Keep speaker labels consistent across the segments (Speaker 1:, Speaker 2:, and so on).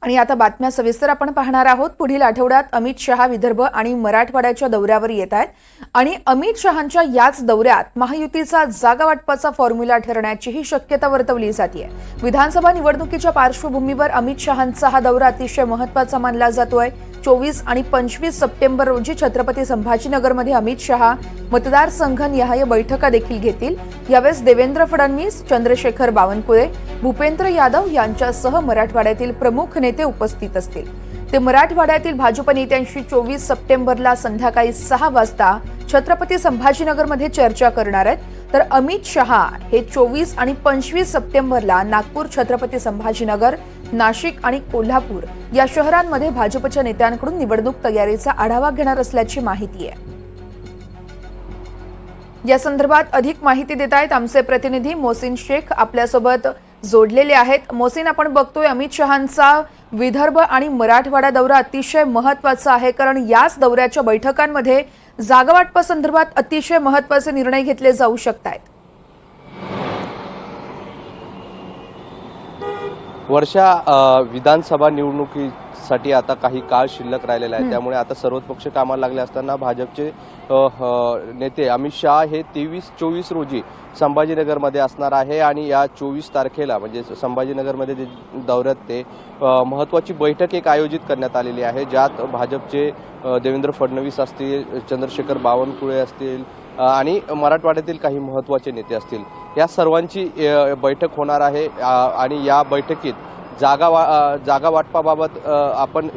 Speaker 1: आणि आता बातम्या सविस्तर आपण पाहणार आहोत। पुढील आठवड्यात अमित शहा विदर्भ आणि मराठवाड्याच्या दौऱ्यावर येत आहेत आणि अमित शहांच्या याच दौऱ्यात महायुतीचा जागा वाटपाचा फॉर्म्युला ठरण्याचीही शक्यता वर्तवली जाते। विधानसभा निवडणुकीच्या पार्श्वभूमीवर अमित शहांचा हा दौरा अतिशय महत्त्वाचा मानला जातोय। 24 आणि 25 सप्टेंबर रोजी छत्रपती संभाजीनगरमध्ये अमित शहा मतदारसंघनिहाय बैठका देखील घेतील। यावेळेस देवेंद्र फडणवीस, चंद्रशेखर बावनकुळे, भूपेंद्र यादव यांच्यासह मराठवाड्यातील प्रमुख नेते उपस्थित असतील। ते मराठवाड्यातील भाजप नेत्यांशी 24 सप्टेंबरला संध्याकाळी 6 वाजता छत्रपती संभाजीनगरमध्ये चर्चा करणार आहेत। तर अमित शहा हे 24 आणि 25 सप्टेंबरला नागपूर, छत्रपती संभाजीनगर, नाशिक आणि कोल्हापूर या शहरांमध्ये भाजपच्या नेत्यांकडून निवडणूक तयारीचा आढावा घेणार असल्याची माहिती आहे। या संदर्भात अधिक माहिती देत आहेत आमचे प्रतिनिधी मोहसिन शेख आपल्यासोबत जोडलेले आहेत। मोहसिन, आपण बघतोय अमित शहांचा विदर्भ आणि मराठवाडा दौरा अतिशय महत्त्वाचा आहे, कारण याच दौऱ्याच्या बैठकांमध्ये जागा वाटपासंदर्भात अतिशय महत्त्वाचे निर्णय घेतले जाऊ शकतात।
Speaker 2: वर्षा, विधानसभा निवडणुकीसाठी आता काही काळ शिल्लक राहिलेला आहे, त्यामुळे आता सर्वच पक्ष कामाला लागले असताना भाजपचे नेते अमित शहा हे 23-24 रोजी संभाजीनगरमध्ये असणार आहे आणि या 24 तारखेला म्हणजे संभाजीनगरमध्ये जे दौऱ्यात ते महत्त्वाची बैठक एक आयोजित करण्यात आलेली आहे, ज्यात भाजपचे देवेंद्र फडणवीस असतील, चंद्रशेखर बावनकुळे असतील आणि मराठवाड्यातील काही महत्त्वाचे नेते असतील, या सर्वांची बैठक होणार आहे। आणि या बैठकीत जागा वाटपाबाबत आपण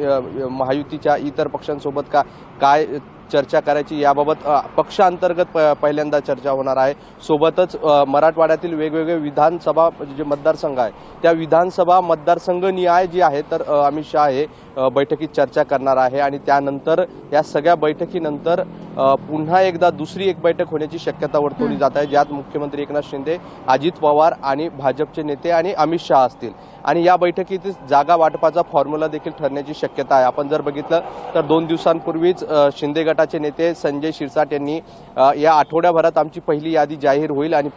Speaker 2: महायुतीच्या इतर पक्षांसोबत काय चर्चा करायची याबाबत पक्षांतर्गत पहिल्यांदा चर्चा होणार आहे। सोबतच मराठवाड्यातील वेगवेगळे विधानसभा जे मतदारसंघ आहे त्या विधानसभा मतदारसंघनिहाय जी आहे तर अमित शहा हे बैठकीत चर्चा करणार आहे आणि त्यानंतर या सगळ्या बैठकीनंतर पुन्हा एकदा दुसरी एक बैठक होण्याची शक्यता वर्तवली जात आहे, ज्यात मुख्यमंत्री एकनाथ शिंदे, अजित पवार आणि भाजपचे नेते आणि अमित शहा असतील आणि या बैठकीत जागा वाटपाचा फॉर्म्युला देखील ठरण्याची शक्यता आहे। आपण जर बघितलं तर 2 दिवसांपूर्वीच शिंदे गटाचे नेते संजय शिरसाट यांनी या आठवड्याभरात आमची पहिली यादी जाहीर होईल आणि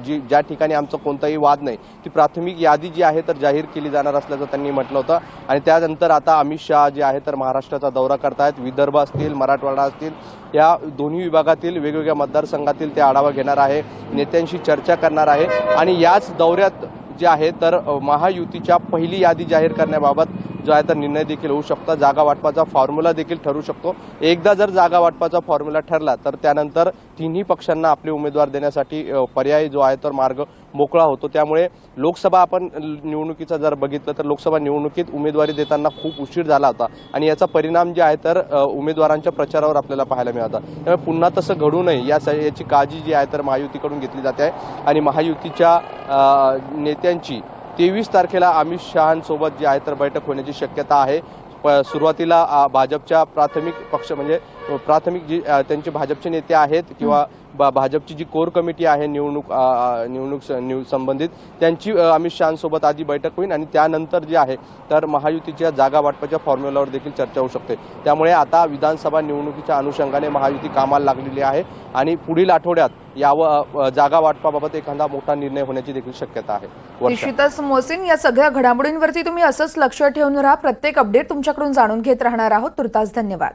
Speaker 2: ज्या ठिकाणी आमचा कोणताही वाद नाही ती प्राथमिक यादी जी आहे तर जाहीर केली जाणार असल्याचं त्यांनी म्हटलं होतं। आणि त्यानंतर आता अमित शहा जे आहे तर महाराष्ट्राचा दौरा करतायत, विदर्भ असतील, मराठवाडा असतील, या दोन्ही विभागातील वेगवेगळ्या मतदारसंघातील ते आढावा घेणार आहे, नेत्यांशी चर्चा करणार आहे आणि याच दौऱ्यात जे आहे तर महायुतीच्या पहिली यादी जाहीर करण्याबाबत जो आहे तर निर्णय देखील होऊ शकतो। जागा वाटपाचा फॉर्म्युला देखील ठरू शकतो। एकदा जर जागा वाटपाचा फॉर्म्युला ठरला तर त्यानंतर तिन्ही पक्षांना आपले उमेदवार देण्यासाठी पर्याय जो आहे तर मार्ग मोकळा होतो। त्यामुळे लोकसभा आपण निवडणुकीचा जर बघितलं तर लोकसभा निवडणुकीत उमेदवारी देताना खूप उशीर झाला होता आणि याचा परिणाम जे आहे तर उमेदवारांच्या प्रचारावर आपल्याला पाहायला मिळाला। त्यामुळे पुन्हा तसं घडू नये याची काळजी जी आहे तर महायुतीकडून घेतली जाते आहे आणि महायुतीच्या नेत्यांची 23 तारखेला अमित शहांसोबत जी आहे तर बैठक होण्याची शक्यता आहे। सुरुवातीला भाजपच्या प्राथमिक पक्ष म्हणजे प्राथमिक जी त्यांचे भाजपचे नेते आहेत किंवा भाजपची जी कोर कमिटी आहे निवडणूक संबंधित त्यांची अमित शहांसोबत आधी बैठक होईल आणि त्यानंतर जे आहे तर महायुतीच्या जागा वाटपाच्या फॉर्म्युलावर देखील चर्चा होऊ शकते। त्यामुळे आता विधानसभा निवडणुकीच्या अनुषंगाने महायुती कामाला लागलेली आहे आणि पुढील आठवड्यात यावर जागा वाटपाबाबत एखादा मोठा निर्णय होण्याची देखील शक्यता आहे।
Speaker 1: निश्चितच मोहसिन, या सगळ्या घडामोडींवरती तुम्ही असंच लक्ष ठेवून राहा। प्रत्येक अपडेट तुमच्याकडून जाणून घेत राहणार आहोत। तुर्तास धन्यवाद।